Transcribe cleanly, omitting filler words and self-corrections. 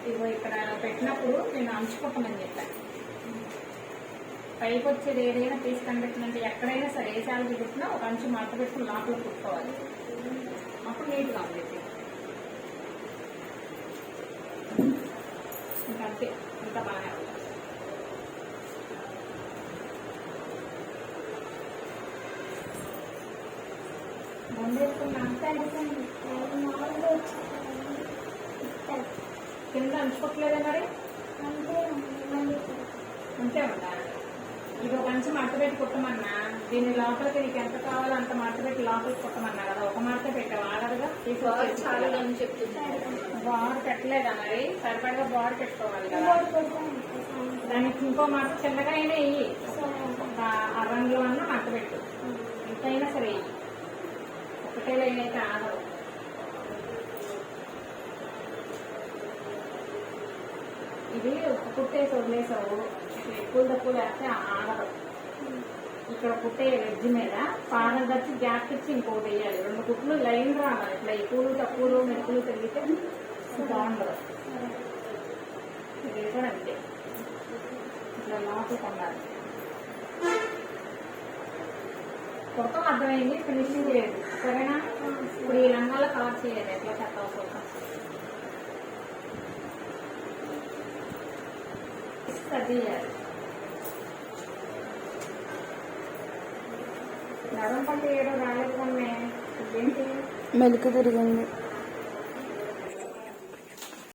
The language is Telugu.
ఇగో ఇక్కడ పెట్టినప్పుడు నేను అంచుకోమని చెప్పాను. పైకి వచ్చేది ఏదైనా పీస్ కనిపెట్టినంటే ఎక్కడైనా సరే ఏ శాలరీ పెట్టినా ఒక అంచు మడత పెట్టుకుని లోపల కుట్టుకోవాలి. అప్పుడు నీట్గా ఉండేది. ఇంకా అంతే, ఇంకా బాగానే ఉంటుంది. కింద అంచుకోవట్లేదే మరి అంతే ఉందా? ఇది ఒక అంచు మడత పెట్టి కుట్టమన్నా, దీని లోపలికి నీకు ఎంత కావాలో అంత మడత పెట్టి లోపలికి కుట్టమన్నా కదా, ఒక మడత పెట్టావు ఆడదుగా. బార్ పెట్టలేదా మరి? సరిపడగా బార్ పెట్టుకోవాలి కదా. దానికి ఇంకో మడత చిన్నగా అయినా వెయ్యి, ఒక అరంలో అన్నా మడత పెట్టు, ఎంతైనా సరే వెయ్యి. ఒకటే లైన్ అయితే ఆడదు. ఇది ఒక కుట్టేసి వదిలేసావు, ఎక్కువ తక్కువ లేకపోతే ఆడదు. ఇక్కడ కుట్టే వెజ్ మీద పాదం తెచ్చి గ్యాప్ ఇచ్చి ఇంకోటి వేయాలి. 2 కుట్లు లైన్ రావాలి. ఇట్లా ఎక్కువలు తక్కువలు మెరుపులు తిరిగితే బాగుండదు. ఇది కూడా అంతే, ఇట్లా లోపలికి ఉండాలి. కుర్తం అర్థమైంది, ఫినిషింగ్ లేదు సరేనా? ఇప్పుడు ఈ లంగాల్లో కలర్ చేయాలి. ఎట్లా చెత్తావు కుర్తం తీయాలి. నరం పంట ఏడో రాలేదు. ఏంటి మెలిక తిరిగింది.